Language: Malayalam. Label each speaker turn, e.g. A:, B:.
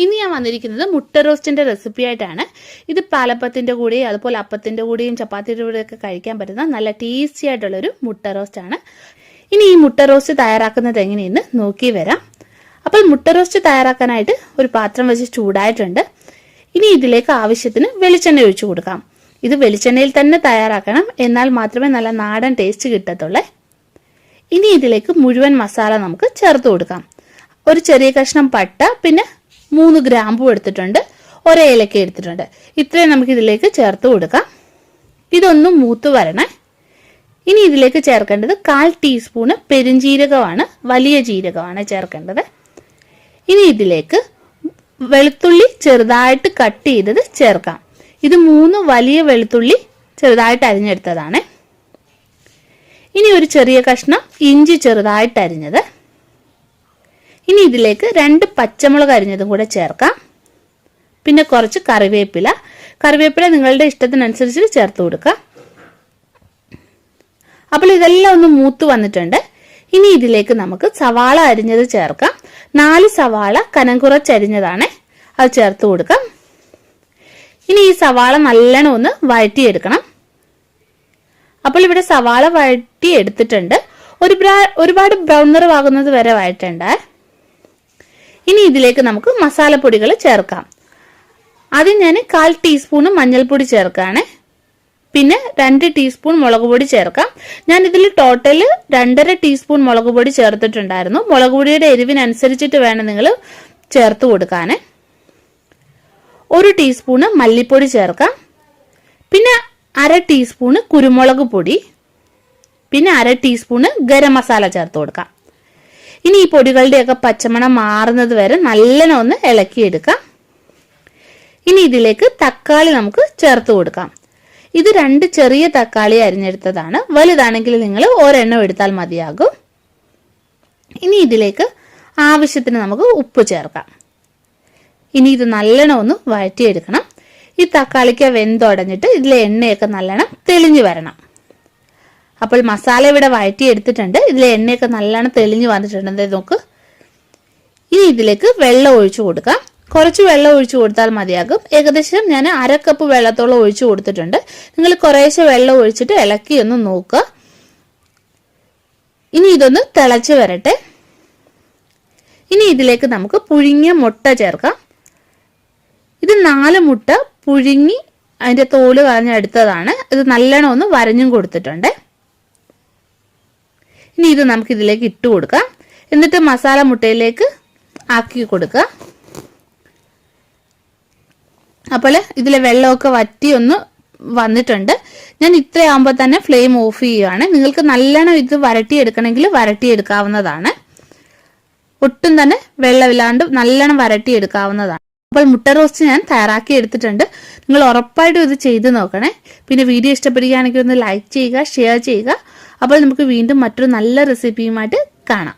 A: ഇന്ന് ഞാൻ വന്നിരിക്കുന്നത് മുട്ട റോസ്റ്റിന്റെ റെസിപ്പി ആയിട്ടാണ്. ഇത് പാലപ്പത്തിന്റെ കൂടെയും അതുപോലെ അപ്പത്തിന്റെ കൂടെയും ചപ്പാത്തിയുടെ കൂടെയൊക്കെ കഴിക്കാൻ പറ്റുന്ന നല്ല ടേസ്റ്റി ആയിട്ടുള്ളൊരു മുട്ട റോസ്റ്റ് ആണ്. ഇനി ഈ മുട്ട റോസ്റ്റ് തയ്യാറാക്കുന്നത് എങ്ങനെയെന്ന് നോക്കി വരാം. അപ്പോൾ മുട്ട റോസ്റ്റ് തയ്യാറാക്കാനായിട്ട് ഒരു പാത്രം വെച്ച് ചൂടായിട്ടുണ്ട്. ഇനി ഇതിലേക്ക് ആവശ്യത്തിന് വെളിച്ചെണ്ണ ഒഴിച്ചു കൊടുക്കാം. ഇത് വെളിച്ചെണ്ണയിൽ തന്നെ തയ്യാറാക്കണം, എന്നാൽ മാത്രമേ നല്ല നാടൻ ടേസ്റ്റ് കിട്ടത്തുള്ളൂ. ഇനി ഇതിലേക്ക് മുഴുവൻ മസാല നമുക്ക് ചേർത്ത് കൊടുക്കാം. ഒരു ചെറിയ കഷ്ണം പട്ട, പിന്നെ 3 ഗ്രാമ്പൂ എടുത്തിട്ടുണ്ട്, ഒരു ഏലക്ക എടുത്തിട്ടുണ്ട്. ഇത്രയും നമുക്ക് ഇതിലേക്ക് ചേർത്ത് കൊടുക്കാം. ഇതൊന്നും മൂത്ത് വരണേ. ഇനി ഇതിലേക്ക് ചേർക്കേണ്ടത് 1/4 ടീസ്പൂണ് പെരുംജീരകമാണ്, വലിയ ജീരകമാണ് ചേർക്കേണ്ടത്. ഇനി ഇതിലേക്ക് വെളുത്തുള്ളി ചെറുതായിട്ട് കട്ട് ചെയ്തത് ചേർക്കാം. ഇത് 3 വലിയ വെളുത്തുള്ളി ചെറുതായിട്ട് അരിഞ്ഞെടുത്തതാണ്. ഇനി ഒരു ചെറിയ കഷ്ണം ഇഞ്ചി ചെറുതായിട്ട് അരിഞ്ഞത്. ഇനി ഇതിലേക്ക് 2 പച്ചമുളക് അരിഞ്ഞതും കൂടെ ചേർക്കാം. പിന്നെ കുറച്ച് കറിവേപ്പില നിങ്ങളുടെ ഇഷ്ടത്തിനനുസരിച്ച് ചേർത്ത് കൊടുക്കാം. അപ്പോൾ ഇതെല്ലാം ഒന്ന് മൂത്ത് വന്നിട്ടുണ്ട്. ഇനി ഇതിലേക്ക് നമുക്ക് സവാള അരിഞ്ഞത് ചേർക്കാം. 4 സവാള കനം കുറച്ചരിഞ്ഞതാണ്, അത് ചേർത്ത് കൊടുക്കാം. ഇനി ഈ സവാള നല്ലോണം ഒന്ന് വഴറ്റിയെടുക്കണം. അപ്പോൾ ഇവിടെ സവാള വഴറ്റി എടുത്തിട്ടുണ്ട്. ഒരുപാട് ബ്രൗൺ നിറമാകുന്നത് വരെ വഴറ്റണ്ട. ഇനി ഇതിലേക്ക് നമുക്ക് മസാലപ്പൊടികൾ ചേർക്കാം. ആദ്യം ഞാൻ 1/4 ടീസ്പൂൺ മഞ്ഞൾപ്പൊടി ചേർക്കാണ്. പിന്നെ 2 ടീസ്പൂൺ മുളക് പൊടി ചേർക്കാം. ഞാൻ ഇതിൽ ടോട്ടൽ 2.5 ടീസ്പൂൺ മുളക് പൊടി ചേർത്തിട്ടുണ്ടായിരുന്നു. മുളക് പൊടിയുടെ എരിവിനനുസരിച്ചിട്ട് വേണം നിങ്ങൾ ചേർത്ത് കൊടുക്കാൻ. 1 ടീസ്പൂണ് മല്ലിപ്പൊടി ചേർക്കാം. പിന്നെ 1/2 ടീസ്പൂണ് കുരുമുളക് പൊടി, പിന്നെ 1/2 ടീസ്പൂണ് ഗരം മസാല ചേർത്ത് കൊടുക്കാം. ഇനി ഈ പൊടികളുടെയൊക്കെ പച്ചമണം മാറുന്നത് വരെ നല്ലോണം ഒന്ന് ഇളക്കിയെടുക്കാം. ഇനി ഇതിലേക്ക് തക്കാളി നമുക്ക് ചേർത്ത് കൊടുക്കാം. ഇത് 2 ചെറിയ തക്കാളി അരിഞ്ഞെടുത്തതാണ്. വലുതാണെങ്കിൽ നിങ്ങൾ ഒരെണ്ണം എടുത്താൽ മതിയാകും. ഇനി ഇതിലേക്ക് ആവശ്യത്തിന് നമുക്ക് ഉപ്പ് ചേർക്കാം. ഇനി ഇത് നല്ലോണം ഒന്ന് വഴറ്റിയെടുക്കണം. ഈ തക്കാളിക്ക് വെന്തുടഞ്ഞിട്ട് ഇതിലെ എണ്ണയൊക്കെ നല്ലോണം തെളിഞ്ഞു വരണം. അപ്പോൾ മസാല ഇവിടെ വഴറ്റിയെടുത്തിട്ടുണ്ട്. ഇതിലെ എണ്ണയൊക്കെ നല്ലോണം തെളിഞ്ഞു വന്നിട്ടുണ്ട്. നോക്ക്. ഇനി ഇതിലേക്ക് വെള്ളം ഒഴിച്ചു കൊടുക്കാം. കുറച്ച് വെള്ളം ഒഴിച്ചു കൊടുത്താൽ മതിയാകും. ഏകദേശം ഞാൻ 1/2 കപ്പ് വെള്ളത്തോളം ഒഴിച്ചു കൊടുത്തിട്ടുണ്ട്. നിങ്ങൾ കുറേശ്ശെ വെള്ളം ഒഴിച്ചിട്ട് ഇളക്കി ഒന്ന് നോക്കുക. ഇനി ഇതൊന്ന് തിളച്ച് വരട്ടെ. ഇനി ഇതിലേക്ക് നമുക്ക് പുഴുങ്ങിയ മുട്ട ചേർക്കാം. ഇത് 4 മുട്ട പുഴുങ്ങി അതിന്റെ തോല് കളഞ്ഞെടുത്തതാണ്. ഇത് നല്ലോണം ഒന്ന് വരഞ്ഞും കൊടുത്തിട്ടുണ്ട്. ഇനി ഇത് നമുക്ക് ഇതിലേക്ക് ഇട്ട് കൊടുക്കാം. എന്നിട്ട് മസാല മുട്ടയിലേക്ക് ആക്കി കൊടുക്കുക. അപ്പോൾ ഇതിലെ വെള്ളമൊക്കെ വറ്റി ഒന്ന് വന്നിട്ടുണ്ട്. ഞാൻ ഇത്രയാകുമ്പോൾ തന്നെ ഫ്ലെയിം ഓഫ് ചെയ്യുകയാണ്. നിങ്ങൾക്ക് നല്ലോണം ഇത് വരട്ടിയെടുക്കണമെങ്കിൽ വരട്ടിയെടുക്കാവുന്നതാണ്. ഒട്ടും തന്നെ വെള്ളമില്ലാണ്ട് നല്ലോണം വരട്ടിയെടുക്കാവുന്നതാണ്. അപ്പോൾ മുട്ട റോസ്റ്റ് ഞാൻ തയ്യാറാക്കി എടുത്തിട്ടുണ്ട്. നിങ്ങൾ ഉറപ്പായിട്ടും ഇത് ചെയ്ത് നോക്കണേ. പിന്നെ വീഡിയോ ഇഷ്ടപ്പെടുകയാണെങ്കിൽ ഒന്ന് ലൈക്ക് ചെയ്യുക, ഷെയർ ചെയ്യുക. അപ്പോൾ നമുക്ക് വീണ്ടും മറ്റൊരു നല്ല റെസിപ്പിയുമായിട്ട് കാണാം.